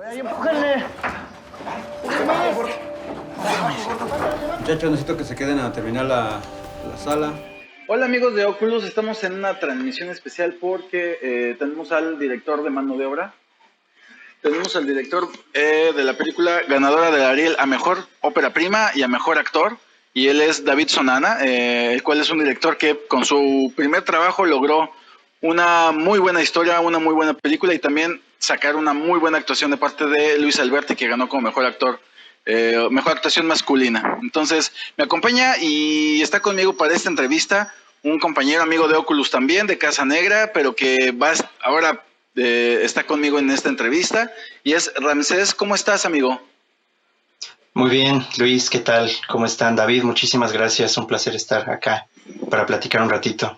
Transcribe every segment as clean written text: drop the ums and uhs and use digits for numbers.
¡Ay, empújenle! Muchachos, necesito que se queden a terminar la sala. Hola amigos de Oculus, estamos en una transmisión especial porque tenemos al director de mano de obra. Tenemos al director de la película ganadora del Ariel a Mejor Ópera Prima y a Mejor Actor. Y él es David Sonana, el cual es un director que con su primer trabajo logró una muy buena historia, una muy buena película y también sacar una muy buena actuación de parte de Luis Alberti, que ganó como mejor actor, mejor actuación masculina. Entonces me acompaña y está conmigo para esta entrevista un compañero amigo de Oculus también, de Casa Negra, pero que ahora está conmigo en esta entrevista, y es Ramsés. ¿Cómo estás, amigo? Muy bien, Luis, ¿qué tal? ¿Cómo están? David, muchísimas gracias, un placer estar acá para platicar un ratito.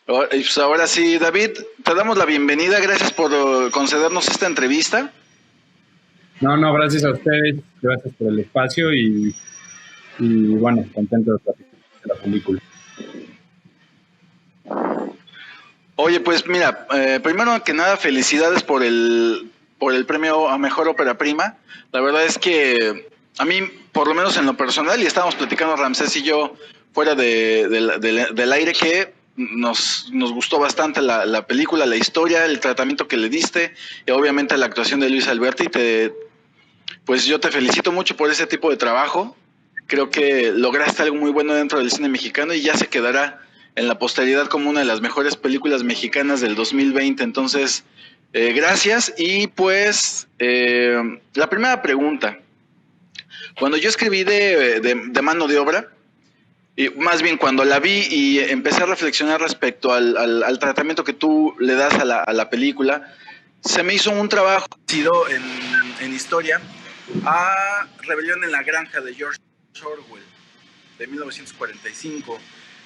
Pues ahora sí, David, te damos la bienvenida, gracias por concedernos esta entrevista. No, gracias a ustedes, gracias por el espacio y bueno, contento de platicar de la película. Oye, pues mira, primero que nada, felicidades por el premio a Mejor Ópera Prima. La verdad es que a mí, por lo menos en lo personal, y estábamos platicando Ramsés y yo fuera del aire, que nos gustó bastante la película, la historia, el tratamiento que le diste, y obviamente la actuación de Luis Alberti. Pues yo te felicito mucho por ese tipo de trabajo. Creo que lograste algo muy bueno dentro del cine mexicano y ya se quedará en la posteridad como una de las mejores películas mexicanas del 2020. Entonces, gracias. Y pues, la primera pregunta. Cuando yo escribí de mano de obra, y más bien cuando la vi y empecé a reflexionar respecto al tratamiento que tú le das a la película, se me hizo un trabajo parecido en historia a Rebelión en la Granja de George Orwell de 1945.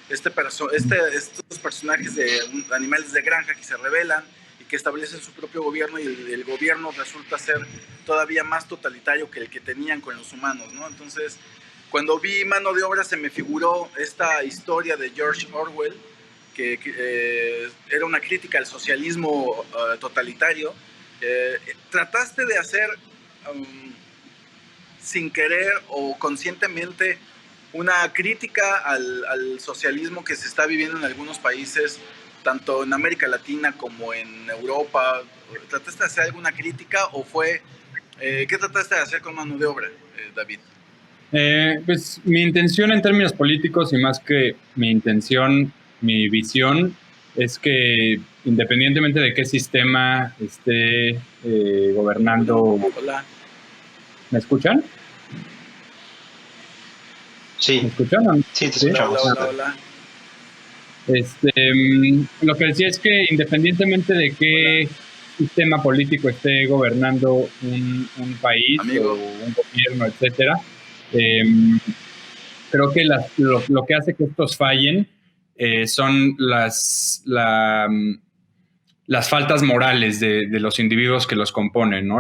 Estos personajes de animales de granja que se rebelan y que establecen su propio gobierno, y el gobierno resulta ser todavía más totalitario que el que tenían con los humanos, ¿no? Entonces, cuando vi Mano de Obra, se me figuró esta historia de George Orwell, que era una crítica al socialismo totalitario. Trataste de hacer, sin querer o conscientemente, una crítica al socialismo que se está viviendo en algunos países, tanto en América Latina como en Europa. ¿Trataste de hacer alguna crítica o qué trataste de hacer con Mano de Obra, David? Pues mi intención en términos políticos, y más que mi intención, mi visión, es que independientemente de qué sistema esté gobernando... Hola. ¿Me escuchan? Sí. ¿Me escuchan? Sí, te escuchamos. Hola. Lo que decía es que independientemente de qué sistema político esté gobernando un país, amigo, o un gobierno, etcétera, creo que lo que hace que estos fallen son las faltas morales de los individuos que los componen, ¿no?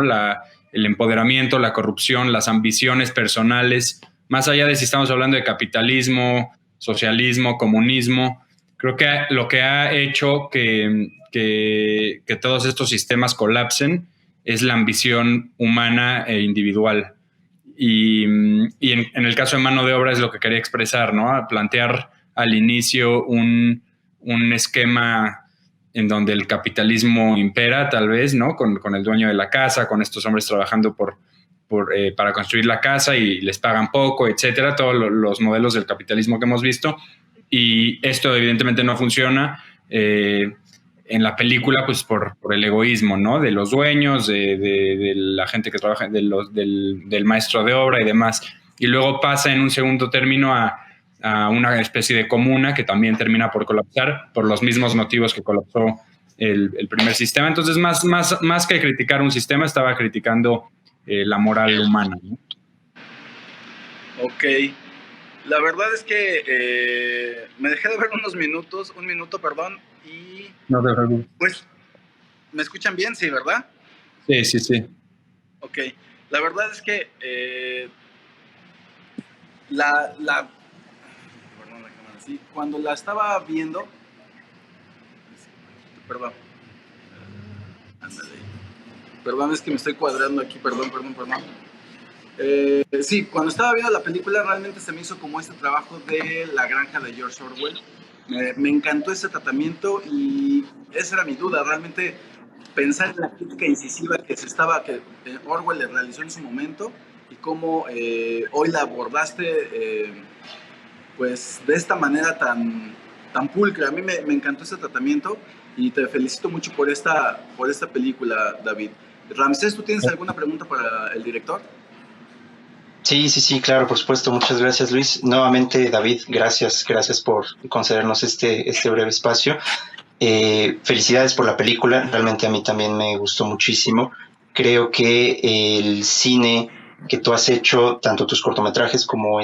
El empoderamiento, la corrupción, las ambiciones personales, más allá de si estamos hablando de capitalismo, socialismo, comunismo. Creo que lo que ha hecho que todos estos sistemas colapsen es la ambición humana e individual. Y en el caso de Mano de Obra es lo que quería expresar, ¿no? A plantear al inicio un esquema en donde el capitalismo impera, tal vez, ¿no? Con el dueño de la casa, con estos hombres trabajando para construir la casa y les pagan poco, etcétera, todos los modelos del capitalismo que hemos visto. Y esto evidentemente no funciona en la película, pues por el egoísmo, ¿no? De los dueños, de la gente que trabaja, del maestro de obra y demás. Y luego pasa en un segundo término a una especie de comuna que también termina por colapsar por los mismos motivos que colapsó el primer sistema. Entonces, más que criticar un sistema, estaba criticando la moral humana, ¿no? Ok. La verdad es que me dejé de ver un minuto, y... No te preocupes. Pues, ¿me escuchan bien? Sí, ¿verdad? Sí. Ok. La verdad es que cuando la estaba viendo, Perdón. Ándale. Perdón, es que me estoy cuadrando aquí, perdón. Sí, cuando estaba viendo la película realmente se me hizo como este trabajo de La Granja de George Orwell. Me encantó ese tratamiento y esa era mi duda, realmente pensar en la crítica incisiva que Orwell le realizó en su momento y cómo hoy la abordaste pues de esta manera tan pulcra. A mí me encantó ese tratamiento y te felicito mucho por esta película, David. Ramsés, ¿tú tienes alguna pregunta para el director? Sí, claro, por supuesto. Muchas gracias, Luis. Nuevamente, David, gracias por concedernos este breve espacio. Felicidades por la película. Realmente a mí también me gustó muchísimo. Creo que el cine que tú has hecho, tanto tus cortometrajes como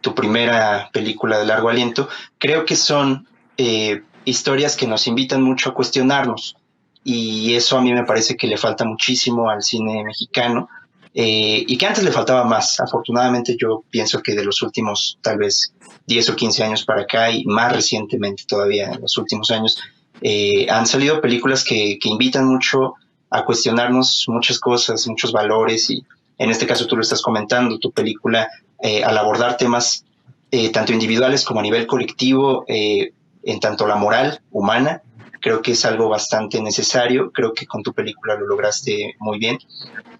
tu primera película de largo aliento, creo que son historias que nos invitan mucho a cuestionarnos. Y eso a mí me parece que le falta muchísimo al cine mexicano. Y que antes le faltaba más. Afortunadamente yo pienso que de los últimos tal vez 10 o 15 años para acá y más recientemente todavía en los últimos años han salido películas que invitan mucho a cuestionarnos muchas cosas, muchos valores, y en este caso tú lo estás comentando, tu película al abordar temas tanto individuales como a nivel colectivo, en tanto la moral humana, creo que es algo bastante necesario. Creo que con tu película lo lograste muy bien.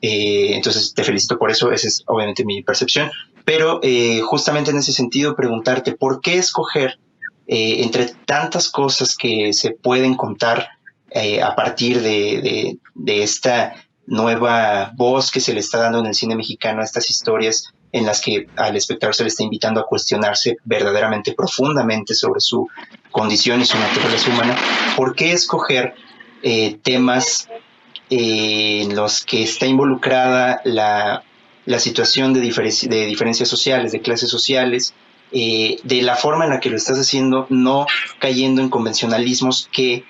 Entonces te felicito por eso. Esa es obviamente mi percepción. Pero justamente en ese sentido preguntarte, ¿por qué escoger entre tantas cosas que se pueden contar a partir de esta nueva voz que se le está dando en el cine mexicano a estas historias en las que al espectador se le está invitando a cuestionarse verdaderamente, profundamente sobre su condición y su naturaleza humana? ¿Por qué escoger temas en los que está involucrada la situación de diferencias sociales, de clases sociales, de la forma en la que lo estás haciendo, no cayendo en convencionalismos que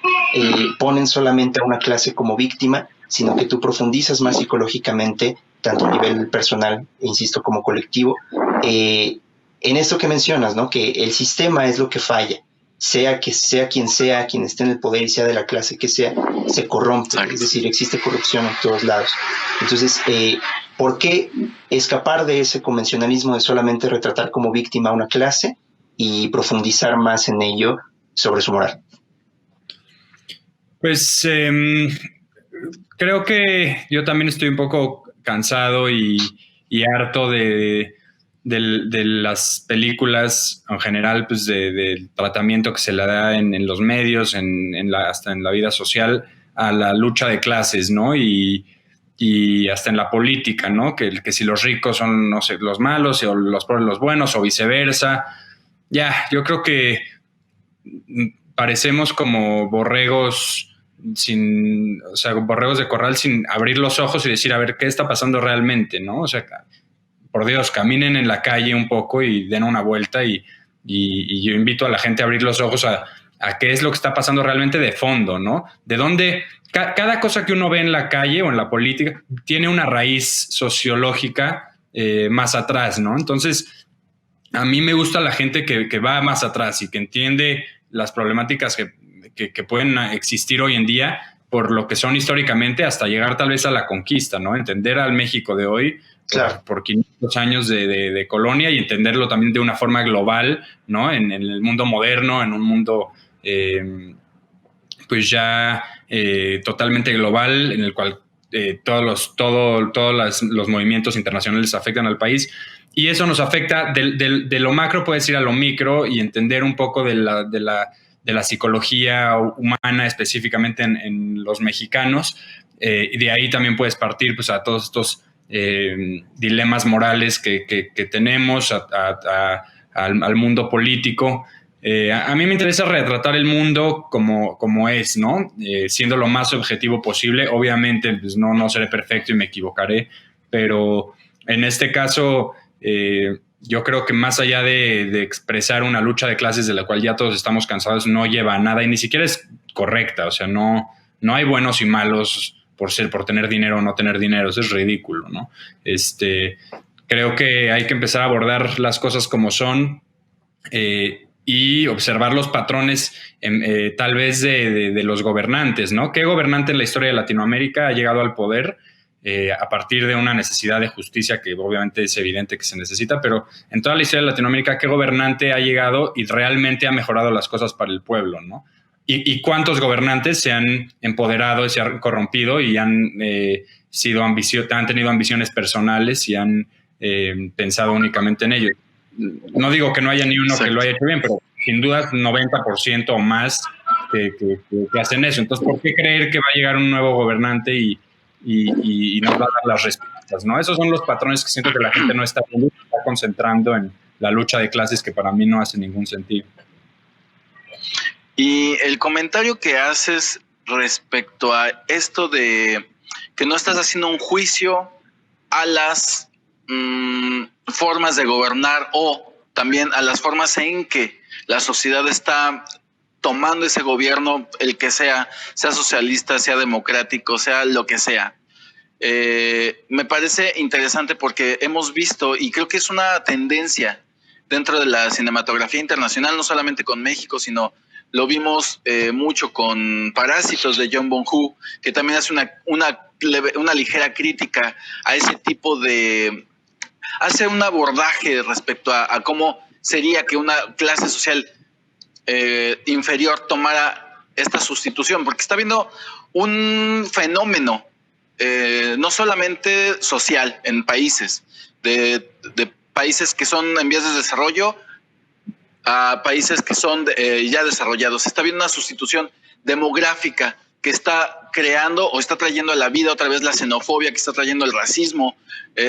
ponen solamente a una clase como víctima, sino que tú profundizas más psicológicamente, tanto a nivel personal, insisto, como colectivo, en esto que mencionas, ¿no? Que el sistema es lo que falla, sea quien esté en el poder y sea de la clase que sea, se corrompe. Exacto. Es decir, existe corrupción en todos lados. Entonces, ¿por qué escapar de ese convencionalismo de solamente retratar como víctima a una clase y profundizar más en ello sobre su moral? Pues creo que yo también estoy un poco cansado y harto de las películas en general, pues del tratamiento que se le da en los medios, hasta en la vida social, a la lucha de clases, ¿no? Y hasta en la política, ¿no? Que si los ricos son, no sé, los malos o los pobres los buenos o viceversa. Ya, yo creo que parecemos como borregos borregos de corral sin abrir los ojos y decir, a ver, ¿qué está pasando realmente, no? O sea, por Dios, caminen en la calle un poco y den una vuelta y yo invito a la gente a abrir los ojos a qué es lo que está pasando realmente de fondo, ¿no? De dónde cada cosa que uno ve en la calle o en la política tiene una raíz sociológica más atrás, ¿no? Entonces, a mí me gusta la gente que va más atrás y que entiende las problemáticas que pueden existir hoy en día por lo que son históricamente hasta llegar tal vez a la conquista, ¿no? Entender al México de hoy, claro, por 500 años de colonia, y entenderlo también de una forma global, ¿no? En el mundo moderno, en un mundo pues ya totalmente global, en el cual todos los movimientos internacionales afectan al país, y eso nos afecta de lo macro, puedes ir a lo micro y entender un poco de la psicología humana específicamente en los mexicanos, y de ahí también puedes partir pues a todos estos dilemas morales que tenemos, al mundo político. A mí me interesa retratar el mundo como es, ¿no? Siendo lo más objetivo posible. Obviamente pues no seré perfecto y me equivocaré, pero en este caso yo creo que más allá de expresar una lucha de clases de la cual ya todos estamos cansados, no lleva a nada y ni siquiera es correcta. O sea, no hay buenos y malos por tener dinero o no tener dinero. Eso es ridículo, ¿no? Creo que hay que empezar a abordar las cosas como son, y observar los patrones tal vez de los gobernantes, ¿no? ¿Qué gobernante en la historia de Latinoamérica ha llegado al poder a partir de una necesidad de justicia que obviamente es evidente que se necesita, pero en toda la historia de Latinoamérica, ¿qué gobernante ha llegado y realmente ha mejorado las cosas para el pueblo, ¿no? ¿Y cuántos gobernantes se han empoderado y se han corrompido y han han tenido ambiciones personales y han pensado únicamente en ello? No digo que no haya ni uno que lo haya hecho bien, pero sin duda 90% o más que hacen eso. Entonces, ¿por qué creer que va a llegar un nuevo gobernante y nos va a dar las respuestas, ¿no? Esos son los patrones que siento que la gente no está viendo, está concentrando en la lucha de clases, que para mí no hace ningún sentido. Y el comentario que haces respecto a esto de que no estás haciendo un juicio a las formas de gobernar o también a las formas en que la sociedad está tomando ese gobierno, el que sea socialista, sea democrático, sea lo que sea. Me parece interesante porque hemos visto, y creo que es una tendencia dentro de la cinematografía internacional, no solamente con México, sino lo vimos mucho con Parásitos de Jon Bong-joon, que también hace una ligera crítica a ese tipo de... hace un abordaje respecto a cómo sería que una clase social inferior tomara esta sustitución, porque está viendo un fenómeno no solamente social en países, de países que son en vías de desarrollo a países que son ya desarrollados. Está viendo una sustitución demográfica que está creando o está trayendo a la vida otra vez la xenofobia, que está trayendo el racismo.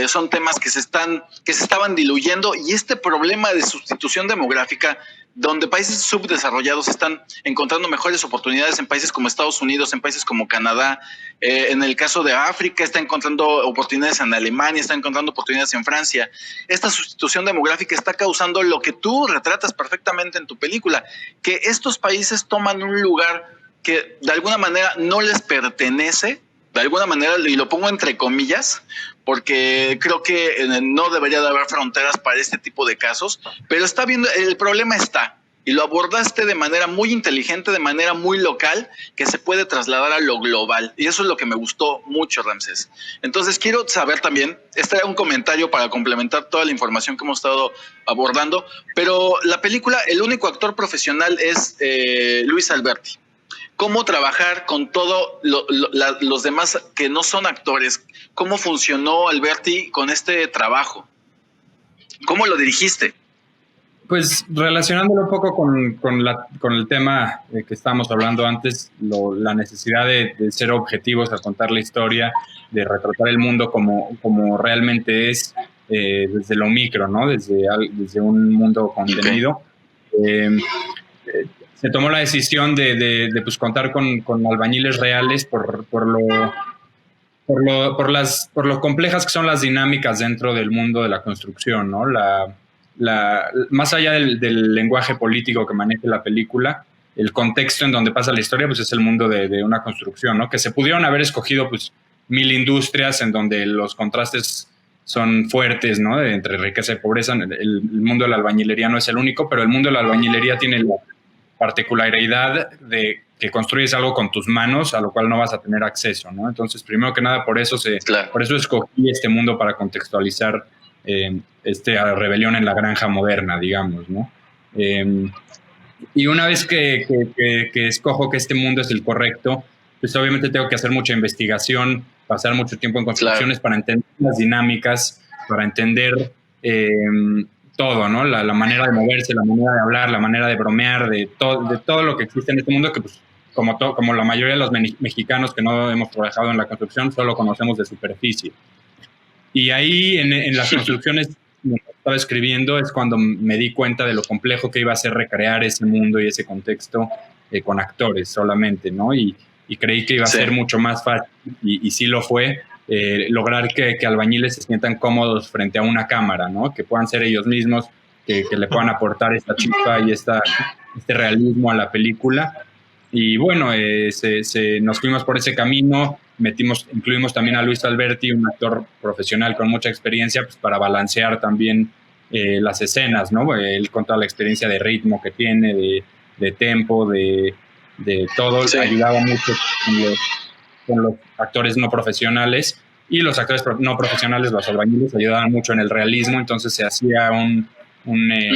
Son temas que se estaban diluyendo, y este problema de sustitución demográfica, donde países subdesarrollados están encontrando mejores oportunidades en países como Estados Unidos, en países como Canadá, en el caso de África está encontrando oportunidades en Alemania, está encontrando oportunidades en Francia. Esta sustitución demográfica está causando lo que tú retratas perfectamente en tu película, que estos países toman un lugar que de alguna manera no les pertenece, de alguna manera, y lo pongo entre comillas, porque creo que no debería de haber fronteras para este tipo de casos, pero está viendo, el problema está, y lo abordaste de manera muy inteligente, de manera muy local, que se puede trasladar a lo global, y eso es lo que me gustó mucho, Ramsés. Entonces quiero saber también, este era un comentario para complementar toda la información que hemos estado abordando, pero la película, el único actor profesional es Luis Alberti. ¿Cómo trabajar con todos los demás que no son actores? ¿Cómo funcionó Alberti con este trabajo? ¿Cómo lo dirigiste? Pues relacionándolo un poco con el tema que estábamos hablando antes, la necesidad de ser objetivos al contar la historia, de retratar el mundo como realmente es, desde lo micro, ¿no? Desde un mundo contenido. Okay. Se tomó la decisión de pues contar con albañiles reales por lo complejas que son las dinámicas dentro del mundo de la construcción, ¿no? Más allá del lenguaje político que maneja la película, el contexto en donde pasa la historia pues es el mundo de una construcción, ¿no? Que se pudieron haber escogido pues 1000 industrias en donde los contrastes son fuertes, ¿no? Entre riqueza y pobreza. El mundo de la albañilería no es el único, pero el mundo de la albañilería tiene la particularidad de que construyes algo con tus manos a lo cual no vas a tener acceso, ¿no? Entonces, primero que nada, por eso escogí este mundo para contextualizar esta rebelión en la granja moderna, digamos, ¿no? Y una vez que escojo que este mundo es el correcto, pues obviamente tengo que hacer mucha investigación, pasar mucho tiempo en construcciones para entender las dinámicas, para entender todo, ¿no? La manera de moverse, la manera de hablar, la manera de bromear, de todo lo que existe en este mundo que, pues, como la mayoría de los mexicanos que no hemos trabajado en la construcción, solo conocemos de superficie. Y ahí, en las construcciones que estaba escribiendo, es cuando me di cuenta de lo complejo que iba a ser recrear ese mundo y ese contexto con actores solamente, ¿no? Y creí que iba a ser mucho más fácil, y sí lo fue, lograr que albañiles se sientan cómodos frente a una cámara, ¿no? Que puedan ser ellos mismos, que le puedan aportar esta chispa y este realismo a la película. Y bueno, nos fuimos por ese camino, incluimos también a Luis Alberti, un actor profesional con mucha experiencia, pues para balancear también las escenas, ¿no? Él con toda la experiencia de ritmo que tiene, de tempo, de todo, Sí. ayudaba mucho con los actores no profesionales, y los actores no profesionales, los albañiles, ayudaban mucho en el realismo, entonces se hacía un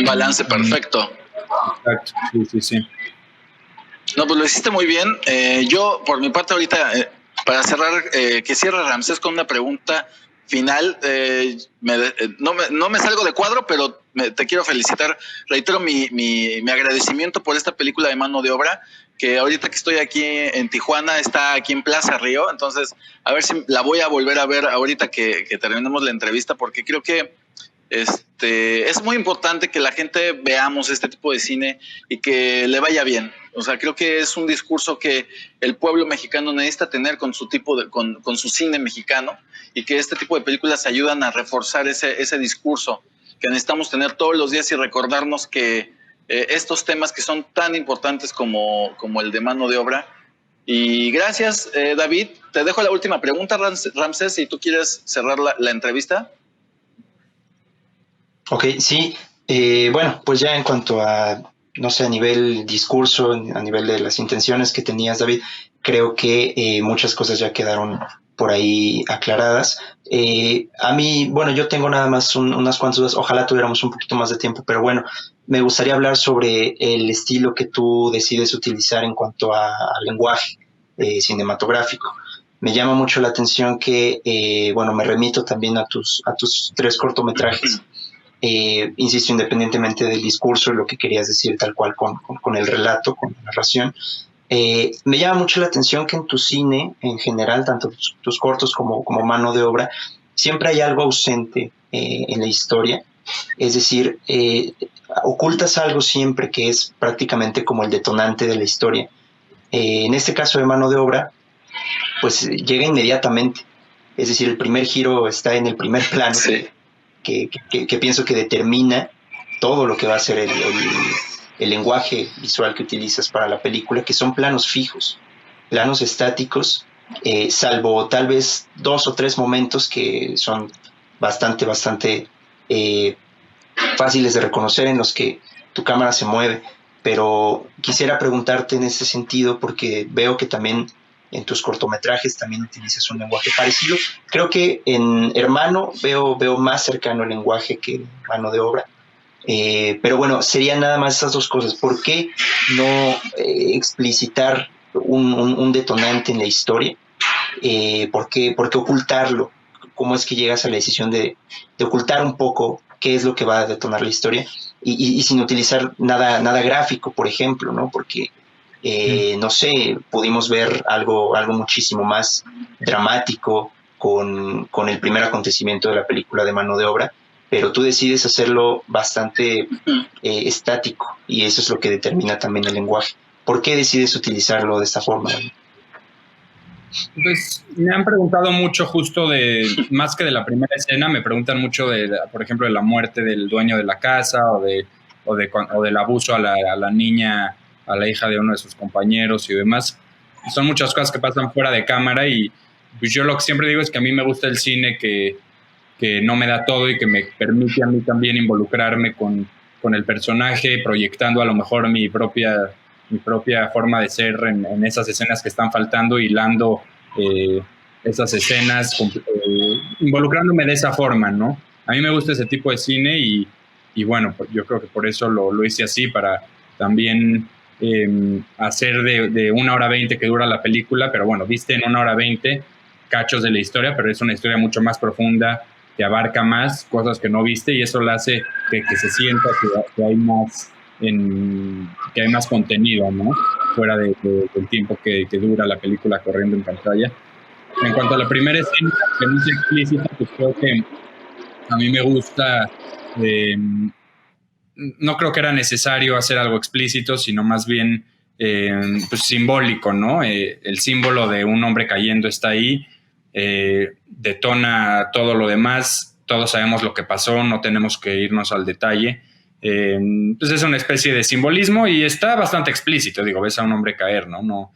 balance perfecto. Exacto, sí. No, pues lo hiciste muy bien. Yo, por mi parte, ahorita, para cerrar, que cierre Ramsés con una pregunta final. No me salgo de cuadro, pero te quiero felicitar. Reitero mi agradecimiento por esta película de Mano de Obra, que ahorita que estoy aquí en Tijuana, está aquí en Plaza Río. Entonces, a ver si la voy a volver a ver ahorita que terminemos la entrevista, porque creo que es muy importante que la gente veamos este tipo de cine y que le vaya bien. O sea, creo que es un discurso que el pueblo mexicano necesita tener con su con su cine mexicano, y que este tipo de películas ayudan a reforzar ese discurso que necesitamos tener todos los días, y recordarnos que estos temas que son tan importantes como el de Mano de Obra. Y gracias, David. Te dejo la última pregunta, Ramsés, si tú quieres cerrar la entrevista. Ok, sí. Bueno, pues ya en cuanto a, no sé, a nivel discurso, a nivel de las intenciones que tenías, David, creo que muchas cosas ya quedaron por ahí aclaradas. A mí, bueno, yo tengo nada más unas cuantas dudas. Ojalá tuviéramos un poquito más de tiempo, pero bueno, me gustaría hablar sobre el estilo que tú decides utilizar en cuanto al lenguaje cinematográfico. Me llama mucho la atención que, bueno, me remito también a tus 3 cortometrajes. Insisto, independientemente del discurso, lo que querías decir tal cual con el relato, con la narración, me llama mucho la atención que en tu cine, en general, tanto tus cortos como Mano de Obra, siempre hay algo ausente en la historia. Es decir, ocultas algo siempre que es prácticamente como el detonante de la historia. En este caso de Mano de Obra, pues llega inmediatamente. Es decir, el primer giro está en el primer plano. Sí. Que pienso que determina todo lo que va a ser el lenguaje visual que utilizas para la película, que son planos fijos, planos estáticos, salvo tal vez 2 o 3 momentos que son bastante fáciles de reconocer, en los que tu cámara se mueve. Pero quisiera preguntarte en ese sentido, porque veo que también en tus cortometrajes también utilizas un lenguaje parecido. Creo que en Hermano veo más cercano el lenguaje que en Mano de Obra. Pero bueno, serían nada más esas 2 cosas. ¿Por qué no explicitar un detonante en la historia? ¿Por qué ocultarlo? ¿Cómo es que llegas a la decisión de ocultar un poco qué es lo que va a detonar la historia? Y sin utilizar nada gráfico, por ejemplo, ¿no? Porque no sé, pudimos ver algo muchísimo más dramático con el primer acontecimiento de la película de Mano de Obra, pero tú decides hacerlo bastante estático, y eso es lo que determina también el lenguaje. ¿Por qué decides utilizarlo de esta forma? Pues me han preguntado mucho justo más que de la primera escena, me preguntan mucho por ejemplo, de la muerte del dueño de la casa, o del abuso a la niña, a la hija de uno de sus compañeros y demás. Son muchas cosas que pasan fuera de cámara, y pues yo lo que siempre digo es que a mí me gusta el cine que no me da todo y que me permite a mí también involucrarme con el personaje, proyectando a lo mejor mi propia forma de ser en esas escenas que están faltando, hilando esas escenas, involucrándome de esa forma, ¿no? A mí me gusta ese tipo de cine, y bueno, pues yo creo que por eso lo hice así, para también hacer de 1 hora 20 que dura la película, pero bueno, viste en 1 hora 20 cachos de la historia, pero es una historia mucho más profunda, que abarca más cosas que no viste, y eso lo hace que se sienta que hay más que hay más contenido, ¿no? Fuera del tiempo que dura la película corriendo en pantalla. En cuanto a la primera escena, que no es explícita, pues creo que a mí me gusta, no creo que era necesario hacer algo explícito, sino más bien pues simbólico, ¿no? El símbolo de un hombre cayendo está ahí, detona todo lo demás, todos sabemos lo que pasó, no tenemos que irnos al detalle. Pues es una especie de simbolismo, y está bastante explícito, digo, ves a un hombre caer, ¿no?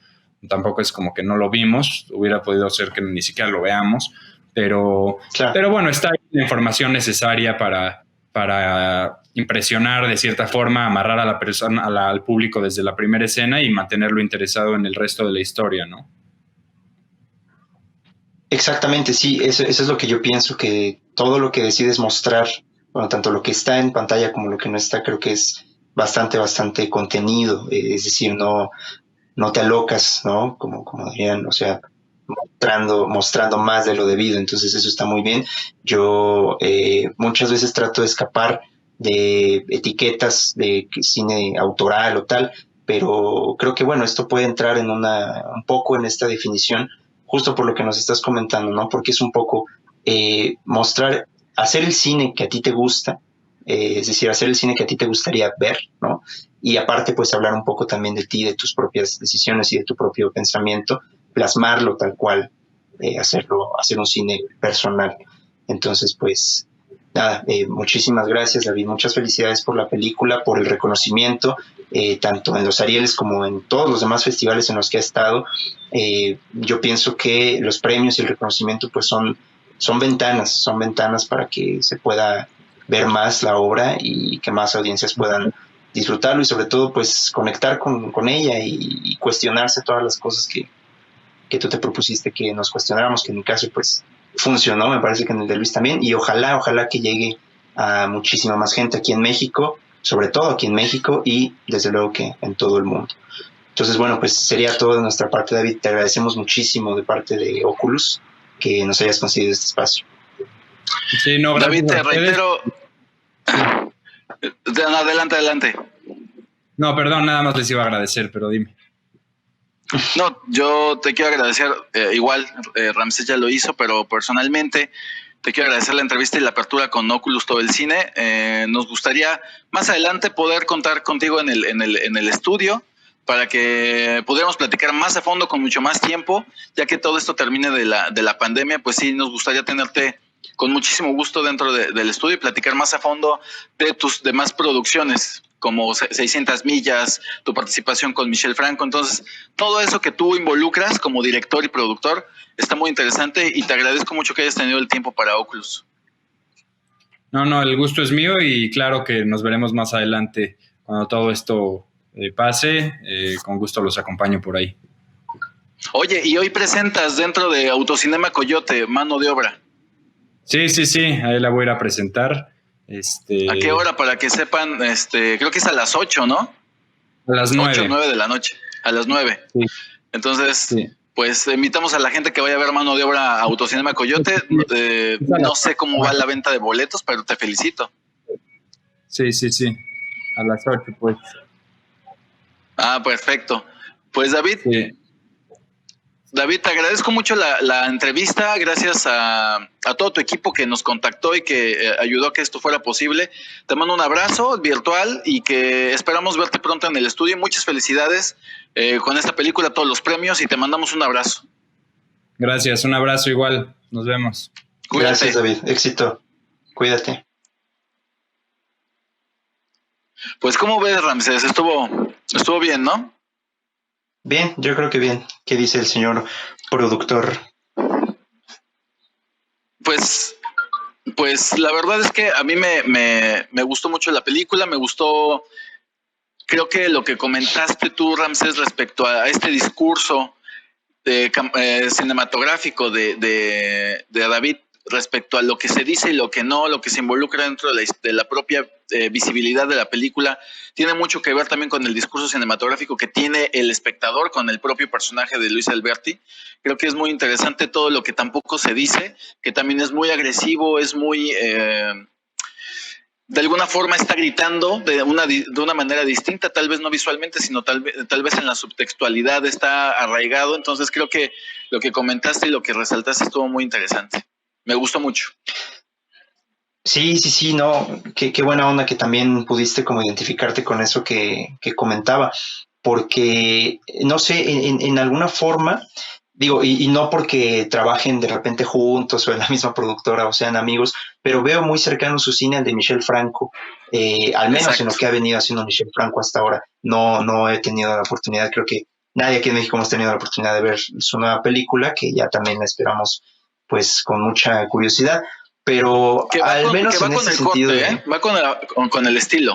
Tampoco es como que no lo vimos, hubiera podido ser que ni siquiera lo veamos, pero, Claro. pero bueno, está ahí la información necesaria para impresionar de cierta forma, amarrar a la persona, al público desde la primera escena y mantenerlo interesado en el resto de la historia, ¿no? Exactamente, sí, eso es lo que yo pienso, que todo lo que decides mostrar, bueno, tanto lo que está en pantalla como lo que no está, creo que es bastante contenido, es decir, no te alocas, ¿no? Como dirían, o sea, mostrando más de lo debido, entonces eso está muy bien. Yo muchas veces trato de escapar de etiquetas de cine autoral o tal, pero creo que bueno, esto puede entrar en un poco en esta definición, justo por lo que nos estás comentando, ¿no? Porque es un poco mostrar, hacer el cine que a ti te gusta, es decir, hacer el cine que a ti te gustaría ver, ¿no? Y aparte, pues hablar un poco también de ti, de tus propias decisiones y de tu propio pensamiento, plasmarlo tal cual, hacer un cine personal. Entonces, pues nada, muchísimas gracias, David, muchas felicidades por la película, por el reconocimiento, tanto en los Arieles como en todos los demás festivales en los que ha estado. Yo pienso que los premios y el reconocimiento pues son ventanas para que se pueda ver más la obra y que más audiencias puedan disfrutarlo y sobre todo pues conectar con ella y cuestionarse todas las cosas que tú te propusiste que nos cuestionáramos, que en mi caso pues funcionó, me parece que en el de Luis también, y ojalá que llegue a muchísima más gente aquí en México, sobre todo aquí en México y desde luego que en todo el mundo. Entonces, bueno, pues sería todo de nuestra parte, David. Te agradecemos muchísimo de parte de Oculus que nos hayas concedido este espacio. Sí, no, David, te reitero. Adelante. No, perdón, nada más les iba a agradecer, pero dime. No, yo te quiero agradecer, igual Ramsés ya lo hizo, pero personalmente te quiero agradecer la entrevista y la apertura con Oculus Todo el Cine. Nos gustaría más adelante poder contar contigo en el estudio para que pudiéramos platicar más a fondo con mucho más tiempo, ya que todo esto termine de la pandemia, pues sí, nos gustaría tenerte con muchísimo gusto dentro del estudio y platicar más a fondo de tus demás producciones, como 600 millas, tu participación con Michel Franco. Entonces, todo eso que tú involucras como director y productor está muy interesante y te agradezco mucho que hayas tenido el tiempo para Oculus. No, el gusto es mío y claro que nos veremos más adelante cuando todo esto pase. Con gusto los acompaño por ahí. Oye, y hoy presentas dentro de Autocinema Coyote, Mano de Obra. Sí, ahí la voy a ir a presentar. ¿A qué hora? Para que sepan, creo que es a las 8, ¿no? A las 9. 8 o 9 de la noche, a las 9. Sí. Entonces, sí. Pues invitamos a la gente que vaya a ver Mano de Obra a Autocinema Coyote. No sé cómo va la venta de boletos, pero te felicito. Sí, a las 8, pues. Ah, perfecto. Pues David, sí. David, te agradezco mucho la entrevista, gracias a todo tu equipo que nos contactó y que ayudó a que esto fuera posible. Te mando un abrazo virtual y que esperamos verte pronto en el estudio. Muchas felicidades con esta película, todos los premios, y te mandamos un abrazo. Gracias, un abrazo igual. Nos vemos. Cuídate. Gracias, David. Éxito. Cuídate. Pues, ¿cómo ves, Ramsés? Estuvo bien, ¿no? Bien, yo creo que bien. ¿Qué dice el señor productor? Pues la verdad es que a mí me gustó mucho la película, me gustó, creo que lo que comentaste tú, Ramsés, respecto a este discurso cinematográfico de David respecto a lo que se dice y lo que no, lo que se involucra dentro de la propia visibilidad de la película, tiene mucho que ver también con el discurso cinematográfico que tiene el espectador con el propio personaje de Luis Alberti. Creo que es muy interesante todo lo que tampoco se dice, que también es muy agresivo, es muy... de alguna forma está gritando de una manera distinta, tal vez no visualmente, sino tal vez en la subtextualidad está arraigado. Entonces creo que lo que comentaste y lo que resaltaste estuvo muy interesante. Me gustó mucho. Sí, no, qué buena onda que también pudiste como identificarte con eso que comentaba, porque, no sé, en alguna forma, digo, y no porque trabajen de repente juntos o en la misma productora o sean amigos, pero veo muy cercano su cine al de Michel Franco, al menos Exacto. En lo que ha venido haciendo Michel Franco hasta ahora. No he tenido la oportunidad, creo que nadie aquí en México hemos tenido la oportunidad de ver su nueva película, que ya también la esperamos pues con mucha curiosidad. pero Que va al con, menos que va en con ese el sentido corte, ¿eh? Va con el estilo.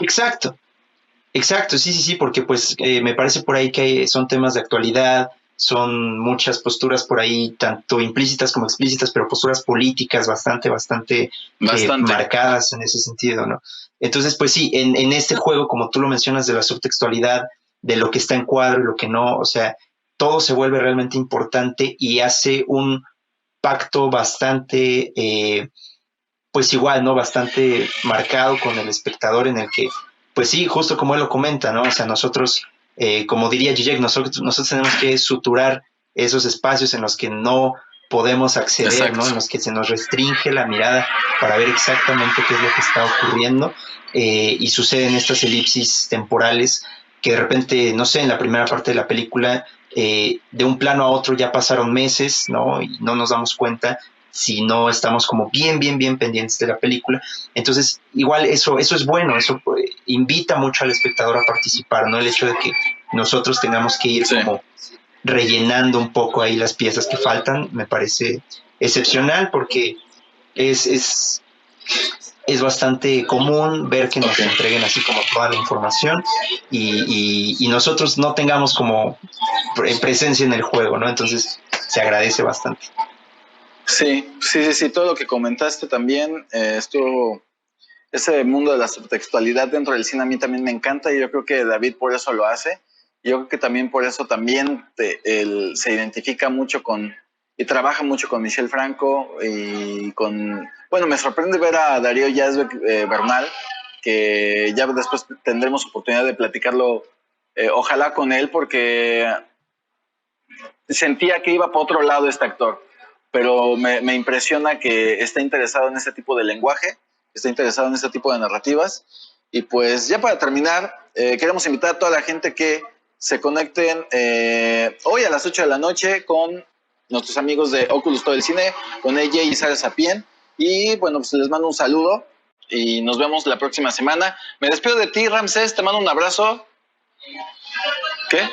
Exacto, sí, porque pues me parece por ahí que son temas de actualidad, son muchas posturas por ahí, tanto implícitas como explícitas, pero posturas políticas bastante marcadas en ese sentido, ¿no? Entonces, pues sí, en este juego, como tú lo mencionas, de la subtextualidad, de lo que está en cuadro y lo que no, o sea, todo se vuelve realmente importante y hace un pacto bastante, pues igual, ¿no? Bastante marcado con el espectador en el que, pues sí, justo como él lo comenta, ¿no? O sea, nosotros, como diría Zizek, nosotros tenemos que suturar esos espacios en los que no podemos acceder, Exacto. ¿no? En los que se nos restringe la mirada para ver exactamente qué es lo que está ocurriendo y suceden estas elipsis temporales que de repente, no sé, en la primera parte de la película, de un plano a otro ya pasaron meses, ¿no? Y no nos damos cuenta si no estamos como bien pendientes de la película. Entonces, igual eso es bueno, eso invita mucho al espectador a participar, ¿no? El hecho de que nosotros tengamos que ir como rellenando un poco ahí las piezas que faltan, me parece excepcional porque es bastante común ver que nos entreguen así como toda la información y nosotros no tengamos como presencia en el juego, ¿no? Entonces se agradece bastante. Sí, todo lo que comentaste también, ese mundo de la subtextualidad dentro del cine a mí también me encanta y yo creo que David por eso lo hace. Yo creo que también por eso también él se identifica mucho y trabaja mucho con Michel Franco y bueno, me sorprende ver a Darío Yazbek Bernal, que ya después tendremos oportunidad de platicarlo, ojalá con él, porque sentía que iba por otro lado este actor, pero me impresiona que esté interesado en este tipo de lenguaje, esté interesado en este tipo de narrativas. Y pues ya para terminar, queremos invitar a toda la gente que se conecten hoy a las 8 de la noche con nuestros amigos de Oculus Todo el Cine, con AJ y Sara Sapien. Y bueno, pues les mando un saludo y nos vemos la próxima semana. Me despido de ti, Ramsés, te mando un abrazo. ¿Qué?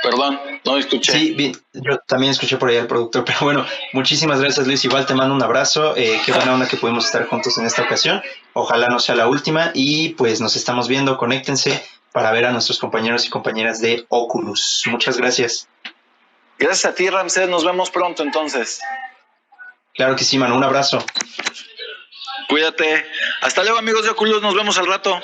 Perdón, no escuché. Sí, bien, yo también escuché por ahí al productor, pero bueno, muchísimas gracias, Luis. Igual te mando un abrazo. Qué buena onda que pudimos estar juntos en esta ocasión. Ojalá no sea la última y pues nos estamos viendo. Conéctense para ver a nuestros compañeros y compañeras de Oculus. Muchas gracias. Gracias a ti, Ramsés. Nos vemos pronto entonces. Claro que sí, mano. Un abrazo. Cuídate. Hasta luego, amigos de Oculus. Nos vemos al rato.